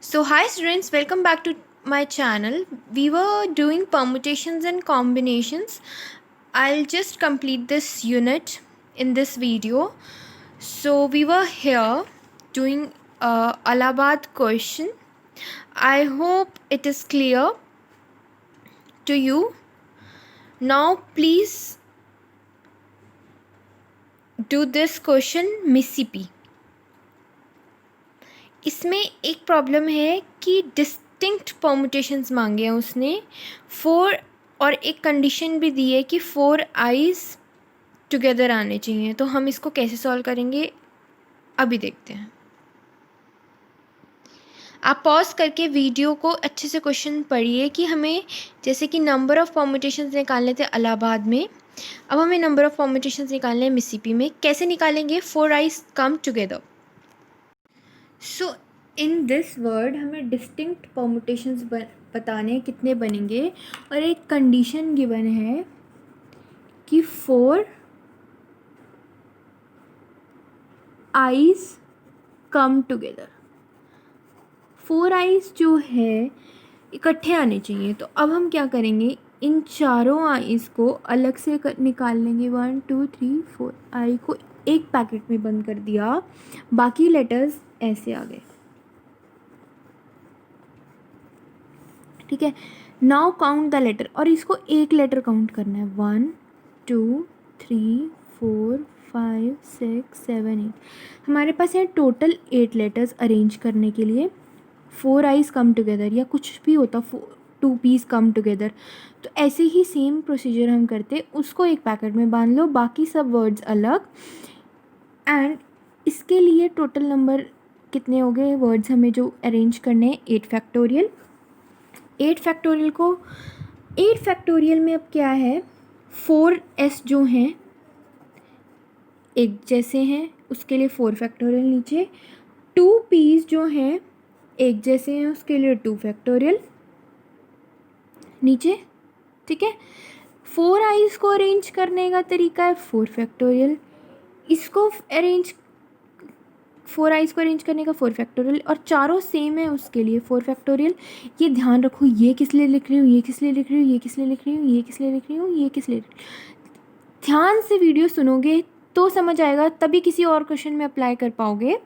So hi students, welcome back to my channel. We were doing permutations and combinations. I'll just complete this unit in this video. So we were here doing Allahabad question. I hope it is clear to you. Now please do this question Mississippi. इसमें एक problem है कि distinct permutations मांगे हैं उसने 4 और एक condition भी दी है कि 4 आइज़ टुगेदर आने चाहिए। तो हम इसको कैसे सॉल्व करेंगे अभी देखते हैं। आप पॉज करके वीडियो को अच्छे से क्वेश्चन पढ़िए कि हमें जैसे कि नंबर ऑफ़ परमुटेशंस निकालने थे इलाहाबाद में, अब हमें नंबर ऑफ़ परमुटेशंस निकालने हैं मिसिसिपी में। कैसे निकालेंगे? 4 eyes come together. So in this word हमें डिस्टिंक्ट परमुटेशंस बताने कितने बनेंगे और एक कंडीशन गिवन है कि 4 आइज़ कम टुगेदर। 4 आइज़ जो है इकट्ठे आने चाहिए। तो अब हम क्या करेंगे, इन चारों आइज़ को अलग से निकाल लेंगे। 1 2 3 4 आई को एक पैकेट में बंद कर दिया, बाकी लेटर्स ऐसे आ गए। ठीक है, नाउ काउंट द लेटर, और इसको एक लेटर काउंट करना है। 1 2 3 4 5 6 7 8। हमारे पास है टोटल 8 लेटर्स अरेंज करने के लिए। 4 आइज़ कम टुगेदर या कुछ भी होता, 2 पीस कम टुगेदर। तो ऐसे ही सेम प्रोसीजर हम करते, उसको एक पैकेट में बांध लो, बाकी सब वर्ड्स अलग। एंड इसके लिए टोटल नंबर कितने हो गए वर्ड्स हमें जो अरेंज करने हैं? 8 फैक्टोरियल। 8 फैक्टोरियल को 8 फैक्टोरियल में अब क्या है, 4s जो हैं एक जैसे हैं, उसके लिए 4 फैक्टोरियल नीचे। 2p's जो हैं एक जैसे हैं, उसके लिए 2 फैक्टोरियल नीचे। ठीक है, 4 आइज़ को अरेंज करने का तरीका है 4 फैक्टोरियल। इसको अरेंज 4 आइज़ को अरेंज करने का 4 फैक्टोरियल, और चारों सेम है उसके लिए 4 फैक्टोरियल। ये ध्यान रखो, ये किस लिए लिख रही हूँ, ये किस लिए लिख रही हूँ, ये किस लिए लिख रही हूँ, ये किस लिए लिख रही हूँ, ये किस लिए। ध्यान से वीडियो सुनोगे तो समझ आएगा, तभी किसी और क्वेश्चन में अप्लाई कर पाओगे।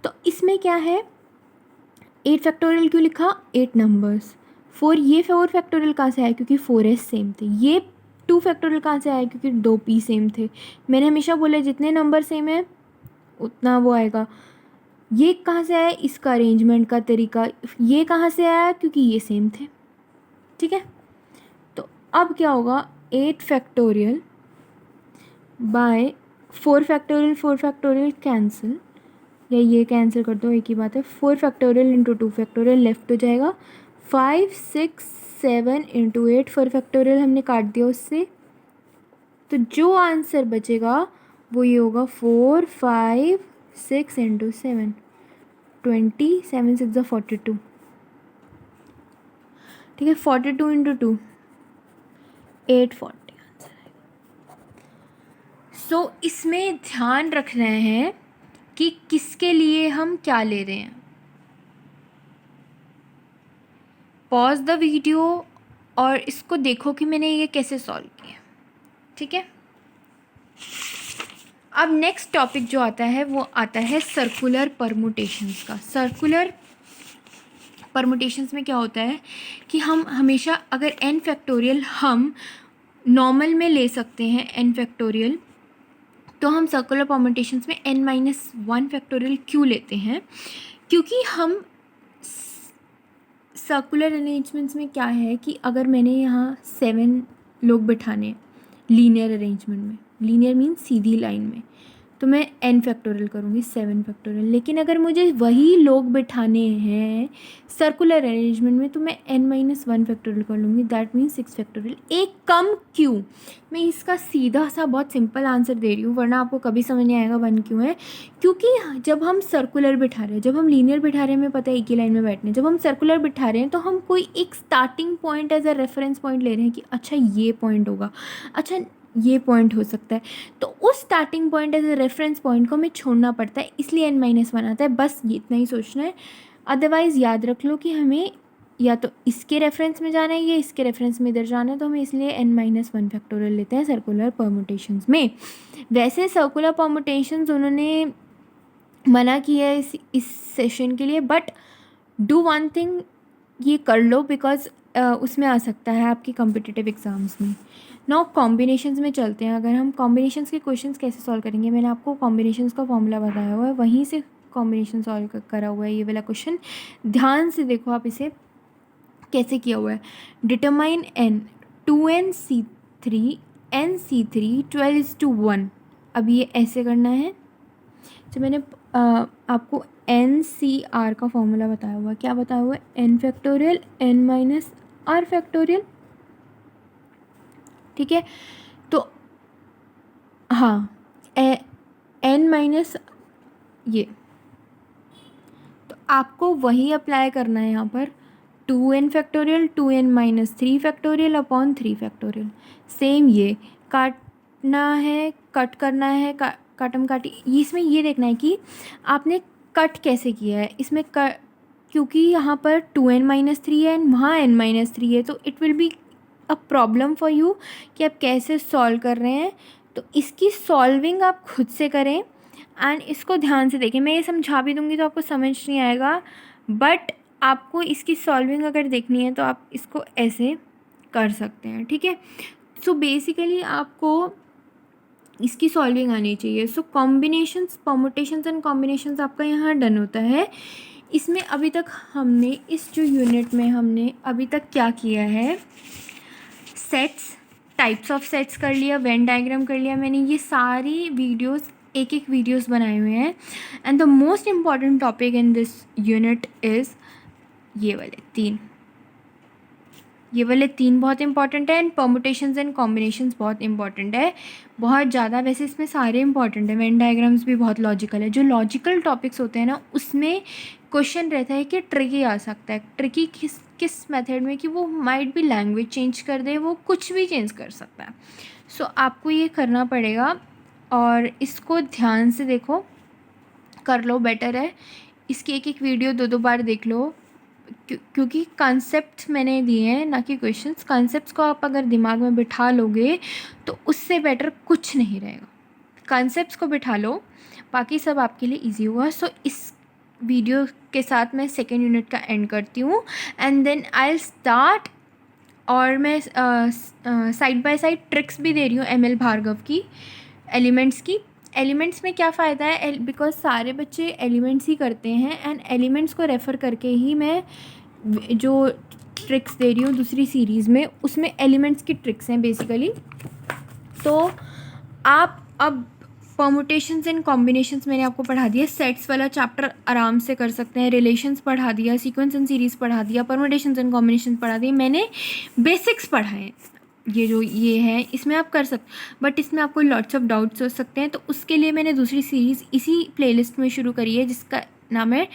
तो इसमें क्या है, 8 फैक्टोरियल क्यों लिखा? 8 नंबर्स। 4, ये 4 फैक्टोरियल कहाँ से आया? क्योंकि 4s सेम थे। ये 2 फैक्टोरियल कहाँ से आया? क्योंकि 2p सेम थे। मैंने हमेशा बोला जितने नंबर सेम है उतना वो आएगा। ये कहाँ से आया? इसका अरेंजमेंट का तरीका। ये कहाँ से आया? क्योंकि ये सेम थे। ठीक है, तो अब क्या होगा, 8 factorial by 4 factorial, 4 factorial cancel, या ये कैंसिल कर दो, एक ही बात है। 4 फैक्टोरियल इंटू 2 फैक्टोरियल लेफ्ट हो जाएगा। 5 6 7 इंटू 8 4 फैक्टोरियल हमने काट दिया उससे, तो जो आंसर बचेगा वो ये होगा 4 5 6 इंटू 7 20, 7 6 42। ठीक है, 42 इंटू 2 840 आंसर आएगा। सो इसमें ध्यान रखना है कि किसके लिए हम क्या ले रहे हैं। पॉज द वीडियो और इसको देखो कि मैंने ये कैसे सॉल्व किया। ठीक है, अब नेक्स्ट टॉपिक जो आता है वो आता है सर्कुलर परमुटेशंस का। सर्कुलर परमुटेशंस में क्या होता है कि हम हमेशा अगर n फैक्टोरियल हम नॉर्मल में ले सकते हैं n फैक्टोरियल, तो हम सर्कुलर परमुटेशंस में n-1 फैक्टोरियल क्यों लेते हैं? क्योंकि हम सर्कुलर अरेंजमेंट्स में क्या है कि अगर मैंने यहाँ 7 लोग बिठाने लीनियर अरेंजमेंट में, लीनियर मीन्स सीधी लाइन में, तो मैं n फैक्टोरियल करूँगी 7 फैक्टोरियल। लेकिन अगर मुझे वही लोग बिठाने हैं सर्कुलर अरेंजमेंट में, तो मैं n-1 फैक्टोरियल कर लूँगी, दैट मीन्स 6 फैक्टोरियल। एक कम क्यों? मैं इसका सीधा सा बहुत सिंपल आंसर दे रही हूँ, वरना आपको कभी समझ नहीं आएगा 1 क्यों है। क्योंकि जब हम सर्कुलर बिठा रहे हैं, जब हम लीनियर बिठा रहे हैं हमें पता है एक ही लाइन में बैठने, जब हम सर्कुलर बिठा रहे हैं तो हम कोई एक starting point as a reference point ले रहे हैं कि अच्छा ये पॉइंट होगा, अच्छा ये पॉइंट हो सकता है। तो उस starting point as a reference point को हमें छोड़ना पड़ता है, इसलिए n-1 आता है। बस ये इतना ही सोचना है। अदरवाइज़ याद रख लो कि हमें या तो इसके रेफरेंस में जाना है या इसके रेफरेंस में इधर जाना है, तो हम इसलिए n-1 फैक्टोरियल लेते हैं सर्कुलर परमुटेशंस में। वैसे सर्कुलर परमुटेशंस उन्होंने मना किया है इस सेशन के लिए, बट डू वन थिंग, ये कर लो बिकॉज उसमें आ सकता है आपकी कॉम्पिटिटिव एग्ज़ाम्स में। नाउ कॉम्बिनेशंस में चलते हैं। अगर हम कॉम्बिनेशंस के क्वेश्चंस कैसे सॉल्व करेंगे, मैंने आपको कॉम्बिनेशंस का फॉर्मूला बताया हुआ है, वहीं से कॉम्बिनेशन सॉल्व करा हुआ है ये वाला क्वेश्चन। ध्यान से देखो आप इसे कैसे किया हुआ है। Determine n 2nc3 nc3 12:1। अब ये ऐसे करना है। तो मैंने आपको NCR का फॉर्मूला बताया हुआ है। क्या बताया हुआ है? n factorial n-r factorial. ठीक है, तो हाँ n माइनस ये, तो आपको वही अप्लाई करना है यहाँ पर। 2n factorial 2n-3 factorial upon 3 factorial. Same ये काटना है, कट करना है, काटम काटी। इसमें ये देखना है कि आपने कट कैसे किया है। इसमें क्योंकि यहाँ पर 2n-3 है, वहाँ n-3 है, तो it will be a problem for you कि आप कैसे सॉल्व कर रहे हैं। तो इसकी सॉल्विंग आप खुद से करें एंड इसको ध्यान से देखें। मैं ये समझा भी दूँगी तो आपको समझ नहीं आएगा, बट आपको इसकी सॉल्विंग अगर देखनी है तो आप इसको ऐसे कर सकते हैं। ठीक है, सो बेसिकली आपको इसकी सॉल्विंग आनी चाहिए। सो कॉम्बिनेशंस, परमुटेशंस एंड कॉम्बिनेशंस आपका यहाँ डन होता है। इसमें अभी तक हमने इस जो यूनिट में हमने अभी तक क्या किया है, सेट्स, टाइप्स ऑफ सेट्स कर लिया, वेन डायग्राम कर लिया। मैंने ये सारी वीडियोस एक वीडियोस बनाए हुए हैं। And the most important topic in this unit is ये वाले तीन बहुत इंपॉर्टेंट है। एंड परमुटेशंस एंड कॉम्बिनेशंस बहुत इंपॉर्टेंट है, बहुत ज़्यादा। वैसे इसमें सारे इंपॉर्टेंट है, वेन डायग्राम्स भी बहुत लॉजिकल है। जो लॉजिकल टॉपिक्स होते हैं ना, उसमें क्वेश्चन रहता है कि ट्रिकी आ सकता है। ट्रिकी किस मेथड में कि वो माइट भी लैंग्वेज चेंज कर दे, वो कुछ भी चेंज कर सकता है। सो आपको ये करना पड़ेगा और इसको ध्यान से देखो, कर लो, बेटर है। इसकी एक वीडियो दो बार देख लो, क्योंकि कॉन्सेप्ट मैंने दिए हैं ना कि क्वेश्चंस। कॉन्सेप्ट्स को आप अगर दिमाग में बिठा लोगे तो उससे बेटर कुछ नहीं रहेगा। कॉन्सेप्ट्स को बिठा लो, बाकी सब आपके लिए इजी होगा। सो इस वीडियो के साथ मैं सेकेंड यूनिट का एंड करती हूँ and then I will start. और मैं साइड बाय साइड ट्रिक्स भी दे रही हूँ ML भार्गव की, एलिमेंट्स की। एलिमेंट्स में क्या फ़ायदा है, बिकॉज सारे बच्चे एलिमेंट्स ही करते हैं एंड एलिमेंट्स को रेफ़र करके ही मैं जो ट्रिक्स दे रही हूँ दूसरी सीरीज़ में, उसमें एलिमेंट्स की ट्रिक्स हैं बेसिकली। तो आप अब परमुटेशंस एंड कॉम्बिनेशंस मैंने आपको पढ़ा दिया। सेट्स वाला चैप्टर आराम से कर सकते हैं। रिलेशंस पढ़ा दिया, सीक्वेंस एंड सीरीज़ पढ़ा दिया, परमुटेशंस एंड कॉम्बिनेशंस पढ़ा दिए। मैंने बेसिक्स पढ़ाए। ये है इसमें आप कर सकते, बट इसमें आपको लॉट्स ऑफ डाउट्स हो सकते हैं। तो उसके लिए मैंने दूसरी सीरीज़ इसी प्लेलिस्ट में शुरू करी है जिसका नाम है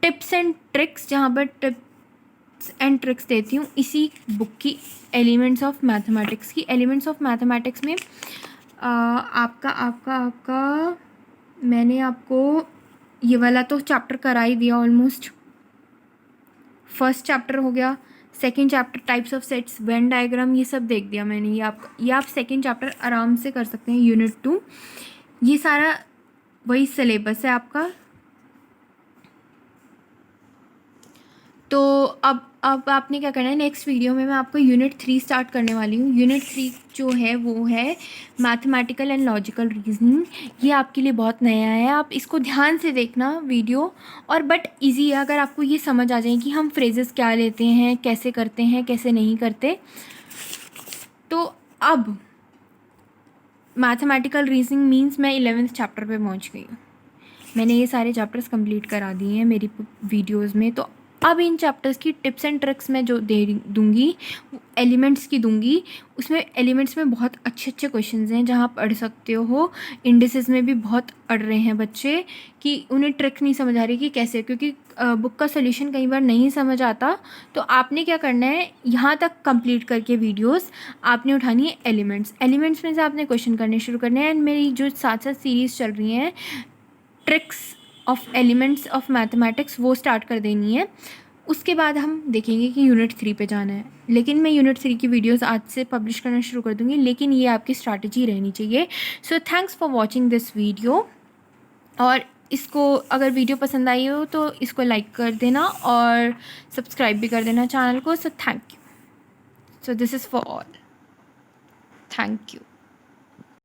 टिप्स एंड ट्रिक्स, जहाँ पर टिप्स एंड ट्रिक्स देती हूँ इसी बुक की, एलिमेंट्स ऑफ मैथमेटिक्स की। एलिमेंट्स ऑफ मैथमेटिक्स में आपका मैंने आपको ये वाला तो चैप्टर करा ही दिया ऑलमोस्ट। फर्स्ट चैप्टर हो गया, second chapter types of sets, Venn diagram, ये सब देख दिया मैंने। ये आप सेकेंड चैप्टर आराम से कर सकते हैं, यूनिट 2। ये सारा वही सिलेबस है आपका। तो अब आपने क्या करना है, नेक्स्ट वीडियो में मैं आपको यूनिट 3 स्टार्ट करने वाली हूँ। यूनिट 3 जो है वो है मैथमेटिकल एंड लॉजिकल रीजनिंग। ये आपके लिए बहुत नया है, आप इसको ध्यान से देखना वीडियो। और बट इजी है, अगर आपको ये समझ आ जाए कि हम फ्रेजेस क्या लेते हैं, कैसे करते हैं, कैसे नहीं करते। तो अब मैथमेटिकल रीजनिंग मीन्स मैं 11th चैप्टर पे पहुँच गई हूँ। मैंने ये सारे चैप्टर्स कंप्लीट करा दिए हैं मेरी वीडियोस में। तो अब इन चैप्टर्स की टिप्स एंड ट्रिक्स मैं जो दूंगी, एलिमेंट्स की दूंगी। उसमें एलिमेंट्स में बहुत अच्छे क्वेश्चंस हैं जहाँ आप पढ़ सकते हो। इंडिसेस में भी बहुत अड़ रहे हैं बच्चे कि उन्हें ट्रिक नहीं समझ आ रही कि कैसे, क्योंकि बुक का सोल्यूशन कई बार नहीं समझ आता। तो आपने क्या करना है, यहाँ तक कंप्लीट करके वीडियोस आपने उठानी है एलिमेंट्स में से आपने क्वेश्चन करने शुरू करने हैं। एंड मेरी जो साथ साथ सीरीज़ चल रही हैं tricks of elements of mathematics वो स्टार्ट कर देनी है। उसके बाद हम देखेंगे कि यूनिट 3 पे जाना है, लेकिन मैं यूनिट 3 की वीडियोस आज से पब्लिश करना शुरू कर दूँगी, लेकिन ये आपकी स्ट्रैटेजी रहनी चाहिए। So thanks for watching this video, और इसको अगर वीडियो पसंद आई हो तो इसको लाइक कर देना और सब्सक्राइब भी कर देना चैनल को। So thank you. So this is for all. Thank you.